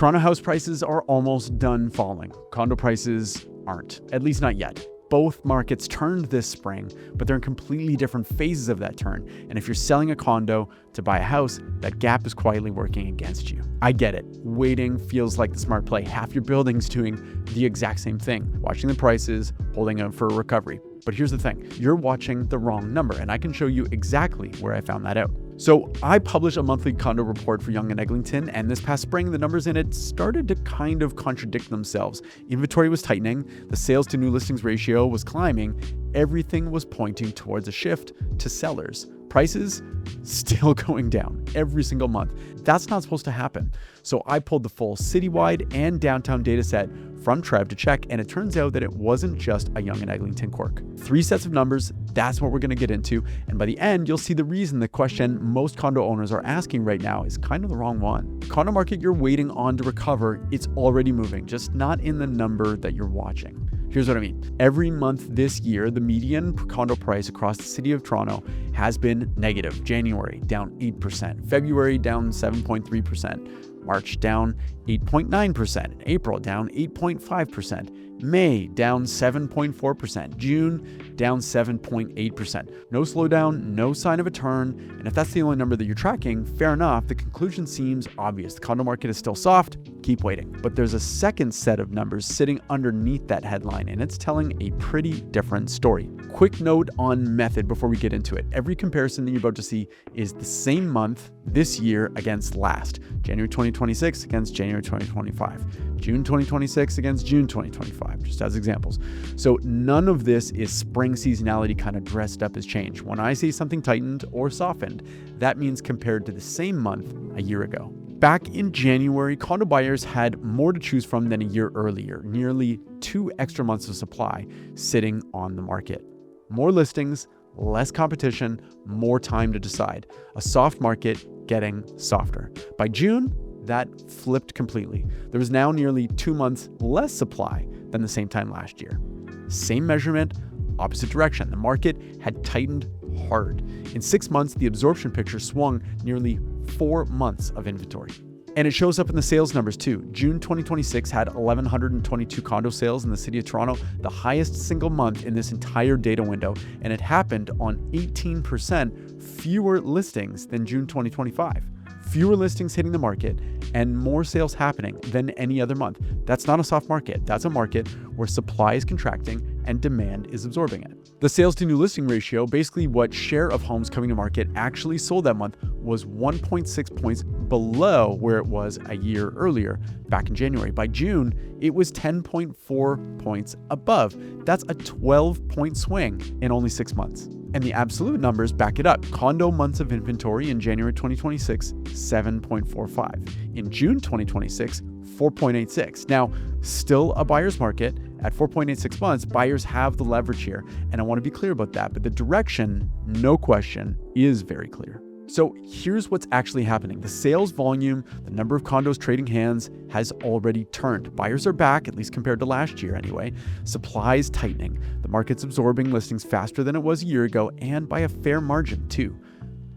Toronto house prices are almost done falling. Condo prices aren't, at least not yet. Both markets turned this spring, but they're in completely different phases of that turn. And if you're selling a condo to buy a house, that gap is quietly working against you. I get it. Waiting feels like the smart play. Half your building's doing the exact same thing, watching the prices, holding out for a recovery. But here's the thing, you're watching the wrong number, and I can show you exactly where I found that out. So I published a monthly condo report for Yonge and Eglinton, and this past spring, the numbers in it started to kind of contradict themselves. Inventory was tightening, the sales to new listings ratio was climbing, everything was pointing towards a shift to sellers. Prices still going down every single month. That's not supposed to happen. So I pulled the full citywide and downtown data set from TRREB to check, and it turns out that it wasn't just a Yonge and Eglinton quirk. 3 sets of numbers, that's what we're going to get into, and by the end, you'll see the reason the question most condo owners are asking right now is kind of the wrong one. The condo market you're waiting on to recover, it's already moving, just not in the number that you're watching. Here's what I mean. Every month this year, the median condo price across the city of Toronto has been negative. January, down 8%. February, down 7.3%. March, down 8.9%. April, down 8.5%. May, down 7.4%. June, down 7.8%. No slowdown, no sign of a turn. And if that's the only number that you're tracking, fair enough, the conclusion seems obvious. The condo market is still soft, keep waiting. But there's a second set of numbers sitting underneath that headline, and it's telling a pretty different story. Quick note on method before we get into it. Every comparison that you're about to see is the same month this year against last. January 2026 against January 2025. June 2026 against June 2025, just as examples. So none of this is spring seasonality kind of dressed up as change. When I say something tightened or softened, that means compared to the same month a year ago. Back in January, condo buyers had more to choose from than a year earlier, nearly 2 extra months of supply sitting on the market. More listings, less competition, more time to decide. A soft market getting softer. By June, that flipped completely. There was now nearly 2 months less supply than the same time last year. Same measurement, opposite direction. The market had tightened hard. In 6 months, the absorption picture swung nearly 4 months of inventory. And it shows up in the sales numbers too. June 2026 had 1,122 condo sales in the city of Toronto, the highest single month in this entire data window, and it happened on 18% fewer listings than June 2025. Fewer listings hitting the market and more sales happening than any other month. That's not a soft market. That's a market where supply is contracting and demand is absorbing it. The sales to new listing ratio, basically what share of homes coming to market actually sold that month, was 1.6 points below where it was a year earlier, back in January. By June, it was 10.4 points above. That's a 12-point swing in only 6 months. And the absolute numbers back it up. Condo months of inventory in January 2026, 7.45. In June 2026, 4.86. Now, still a buyer's market. At 4.86 months, buyers have the leverage here. And I want to be clear about that. But the direction, no question, is very clear. So here's what's actually happening. The sales volume, the number of condos trading hands has already turned. Buyers are back, at least compared to last year anyway. Supply is tightening. The market's absorbing listings faster than it was a year ago and by a fair margin too.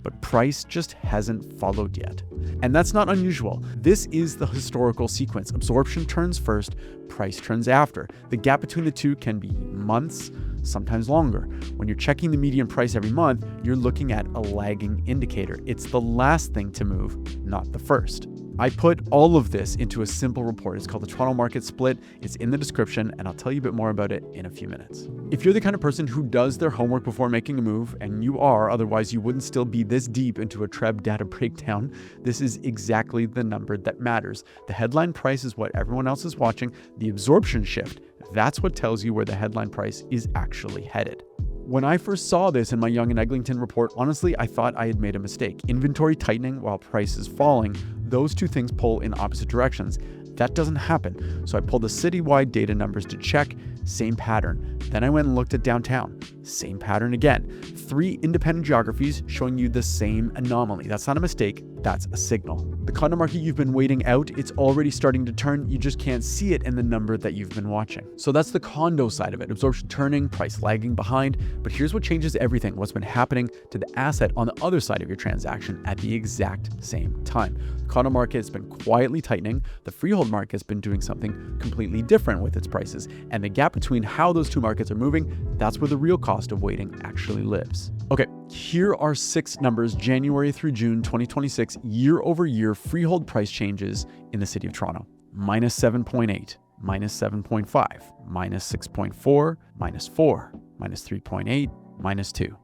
But price just hasn't followed yet. And that's not unusual. This is the historical sequence. Absorption turns first, price turns after. The gap between the two can be months, sometimes longer. When you're checking the median price every month, you're looking at a lagging indicator. It's the last thing to move, not the first. I put all of this into a simple report. It's called the Toronto Market Split. It's in the description, and I'll tell you a bit more about it in a few minutes. If you're the kind of person who does their homework before making a move, and you are, otherwise you wouldn't still be this deep into a TRREB data breakdown, this is exactly the number that matters. The headline price is what everyone else is watching. The absorption shift, that's what tells you where the headline price is actually headed. When I first saw this in my Yonge and Eglinton report, honestly, I thought I had made a mistake. Inventory tightening while price is falling, those two things pull in opposite directions. That doesn't happen. So I pulled the citywide data numbers to check. same pattern. Then I went and looked at downtown, same pattern again. 3 independent geographies showing you the same anomaly. That's not a mistake, that's a signal. The condo market you've been waiting out, it's already starting to turn, you just can't see it in the number that you've been watching. So that's the condo side of it, absorption turning, price lagging behind. But here's what changes everything, what's been happening to the asset on the other side of your transaction at the exact same time. The condo market has been quietly tightening, the freehold market has been doing something completely different with its prices, and the gap between how those two markets are moving, that's where the real cost of waiting actually lives. Okay, here are 6 numbers, January through June 2026, year-over-year freehold price changes in the city of Toronto. Minus 7.8, minus 7.5, minus 6.4, minus 4, minus 3.8, minus 2.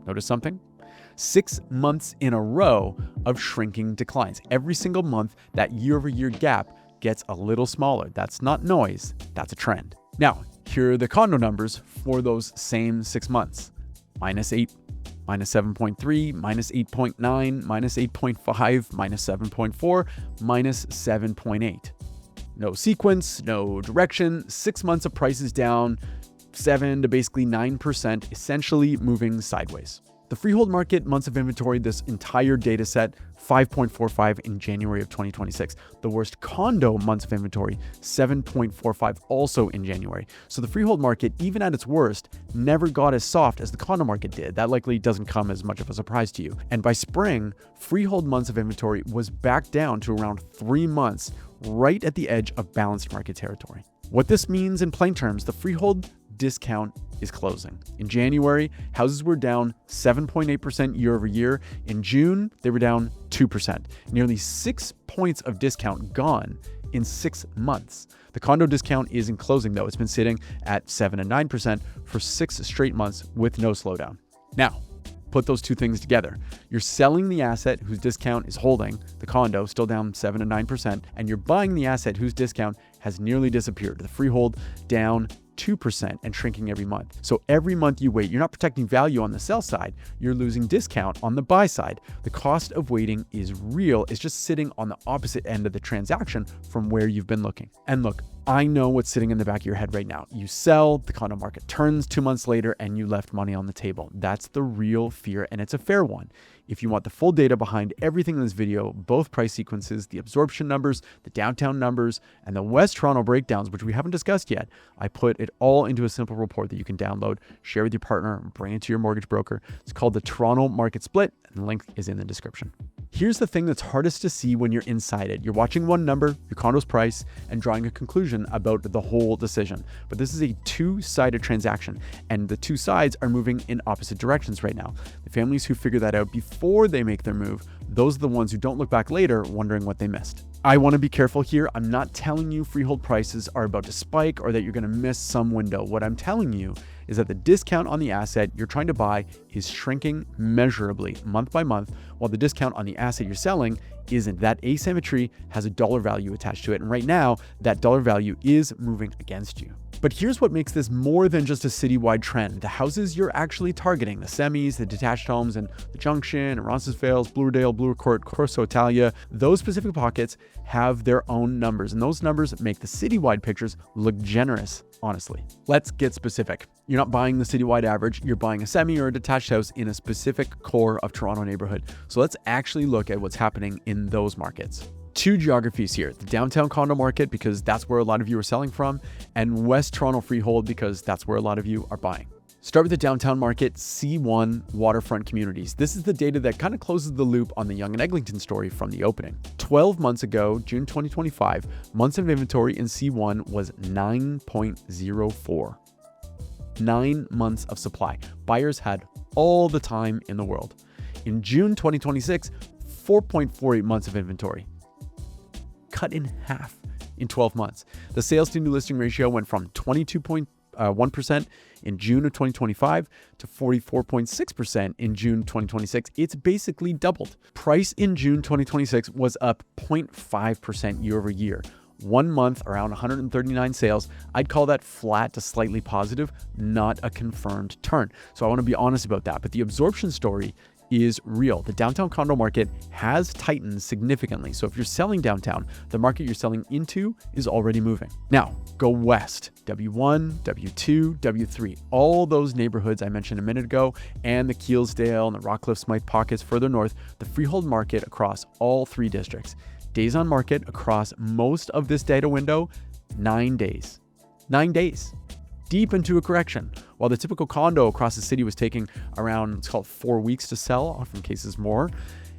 Notice something? 6 months in a row of shrinking declines. Every single month, that year-over-year gap gets a little smaller. That's not noise, that's a trend. Now, here are the condo numbers for those same 6 months. Minus 8, minus 7.3, minus 8.9, minus 8.5, minus 7.4, minus 7.8. No sequence, no direction, 6 months of prices down, 7 to basically 9%, essentially moving sideways. The freehold market months of inventory, this entire data set, 5.45 in January of 2026. The worst condo months of inventory, 7.45 also in January. So the freehold market, even at its worst, never got as soft as the condo market did. That likely doesn't come as much of a surprise to you. And by spring, freehold months of inventory was back down to around 3 months, right at the edge of balanced market territory. What this means in plain terms, the freehold discount is closing. In January, houses were down 7.8% year over year. In June, they were down 2%. Nearly 6 points of discount gone in 6 months. The condo discount isn't closing though. It's been sitting at 7 and 9% for 6 straight months with no slowdown. Now, put those two things together. You're selling the asset whose discount is holding, the condo still down 7 and 9%, and you're buying the asset whose discount has nearly disappeared. The freehold down 2% and shrinking every month. So every month you wait, you're not protecting value on the sell side, you're losing discount on the buy side. The cost of waiting is real. It's just sitting on the opposite end of the transaction from where you've been looking. And look, I know what's sitting in the back of your head right now. You sell, the condo market turns 2 months later, and you left money on the table. That's the real fear, and it's a fair one. If you want the full data behind everything in this video, both price sequences, the absorption numbers, the downtown numbers, and the West Toronto breakdowns, which we haven't discussed yet, I put it all into a simple report that you can download, share with your partner, and bring it to your mortgage broker. It's called the Toronto Market Split, and the link is in the description. Here's the thing that's hardest to see when you're inside it. You're watching one number, your condo's price, and drawing a conclusion about the whole decision. But this is a two-sided transaction, and the two sides are moving in opposite directions right now. The families who figure that out before they make their move, those are the ones who don't look back later wondering what they missed. I want to be careful here. I'm not telling you freehold prices are about to spike or that you're going to miss some window. What I'm telling you is that the discount on the asset you're trying to buy is shrinking measurably month by month, while the discount on the asset you're selling isn't. That asymmetry has a dollar value attached to it. And right now, that dollar value is moving against you. But here's what makes this more than just a citywide trend. The houses you're actually targeting, the semis, the detached homes, and the Junction, and Roncesvalles, Bloordale, Bloor Court, Corso Italia, those specific pockets have their own numbers. And those numbers make the citywide pictures look generous, honestly. Let's get specific. You're not buying the citywide average, you're buying a semi or a detached house in a specific core of Toronto neighborhood. So let's actually look at what's happening in those markets. Two geographies here, the downtown condo market, because that's where a lot of you are selling from, and West Toronto freehold, because that's where a lot of you are buying. Start with the downtown market, C1 waterfront communities. This is the data that kind of closes the loop on the Yonge and Eglinton story from the opening. 12 months ago, June 2025, months of inventory in C1 was 9.04. 9 months of supply. Buyers had all the time in the world. In June 2026, 4.48 months of inventory. Cut in half in 12 months. The sales to new listing ratio went from 22.1% in June of 2025 to 44.6% in June 2026. It's basically doubled. Price in June 2026 was up 0.5% year over year. 1 month, around 139 sales. I'd call that flat to slightly positive, not a confirmed turn. So I want to be honest about that. But the absorption story is real. The downtown condo market has tightened significantly. So if you're selling downtown, the market you're selling into is already moving. Now, go west. W1, W2, W3, all those neighborhoods I mentioned a minute ago, and the Keelsdale and the Rockcliffe Smythe pockets further north, the freehold market across all 3 districts. Days on market across most of this data window, 9 days. 9 days. Deep into a correction. While the typical condo across the city was taking around, let's call it 4 weeks to sell, often cases more,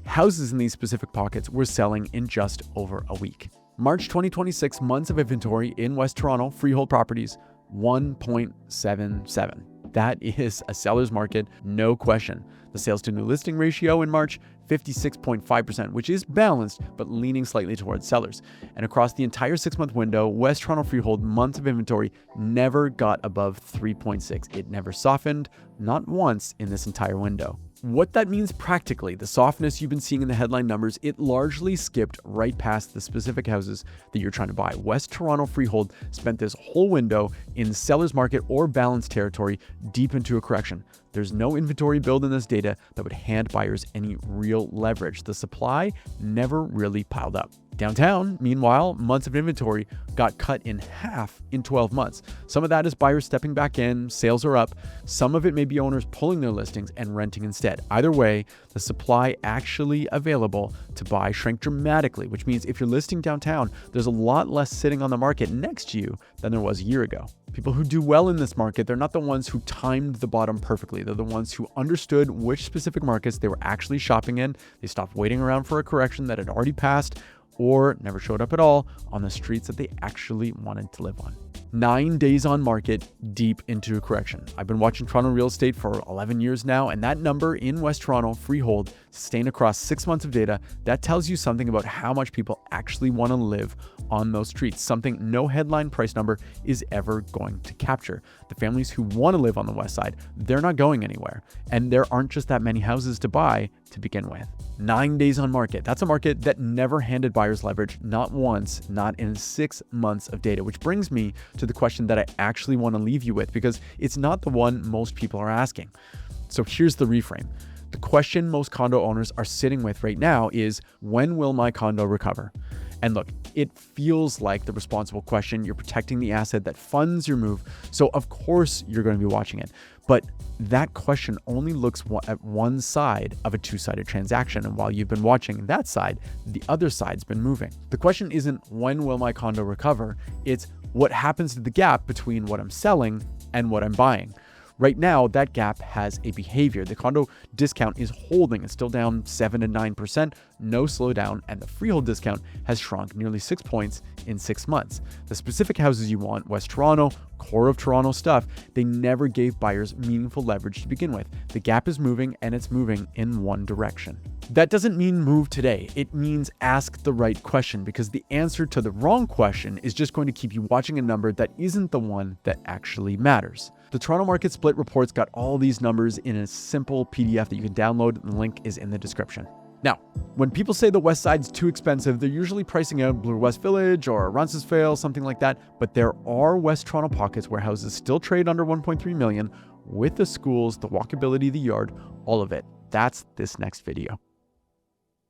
houses in these specific pockets were selling in just over a week. March 2026 months of inventory in West Toronto, freehold properties, 1.77. That is a seller's market, no question. The sales to new listing ratio in March, 56.5%, which is balanced, but leaning slightly towards sellers. And across the entire 6-month window, West Toronto freehold months of inventory never got above 3.6. It never softened, not once in this entire window. What that means practically, the softness you've been seeing in the headline numbers, it largely skipped right past the specific houses that you're trying to buy. West Toronto freehold spent this whole window in seller's market or balanced territory deep into a correction. There's no inventory build in this data that would hand buyers any real leverage. The supply never really piled up. Downtown, meanwhile, months of inventory got cut in half in 12 months. Some of that is buyers stepping back in, sales are up. Some of it may be owners pulling their listings and renting instead. Either way, the supply actually available to buy shrank dramatically, which means if you're listing downtown, there's a lot less sitting on the market next to you than there was a year ago. People who do well in this market, they're not the ones who timed the bottom perfectly. They're the ones who understood which specific markets they were actually shopping in. They stopped waiting around for a correction that had already passed or never showed up at all on the streets that they actually wanted to live on. 9 days on market, deep into a correction. I've been watching Toronto real estate for 11 years now, and that number in West Toronto, freehold, sustained across 6 months of data, that tells you something about how much people actually want to live on those streets, something no headline price number is ever going to capture. The families who want to live on the west side, they're not going anywhere, and there aren't just that many houses to buy to begin with. 9 days on market. That's a market that never handed buyers leverage, not once, not in 6 months of data, which brings me to the question that I actually want to leave you with, because it's not the one most people are asking. So here's the reframe. The question most condo owners are sitting with right now is, when will my condo recover? And look, it feels like the responsible question. You're protecting the asset that funds your move, so of course you're going to be watching it. But that question only looks at one side of a two-sided transaction, and while you've been watching that side, the other side's been moving. The question isn't when will my condo recover, it's what happens to the gap between what I'm selling and what I'm buying. Right now, that gap has a behavior. The condo discount is holding. It's still down 7 to 9%, no slowdown, and the freehold discount has shrunk nearly 6 points in 6 months. The specific houses you want, West Toronto, core of Toronto stuff, they never gave buyers meaningful leverage to begin with. The gap is moving, and it's moving in one direction. That doesn't mean move today. It means ask the right question, because the answer to the wrong question is just going to keep you watching a number that isn't the one that actually matters. The Toronto Market Split Report's got all these numbers in a simple PDF that you can download, and the link is in the description. Now, when people say the West Side's too expensive, they're usually pricing out Bloor West Village or Roncesvalles, something like that. But there are West Toronto pockets where houses still trade under 1.3 million with the schools, the walkability, the yard, all of it. That's this next video.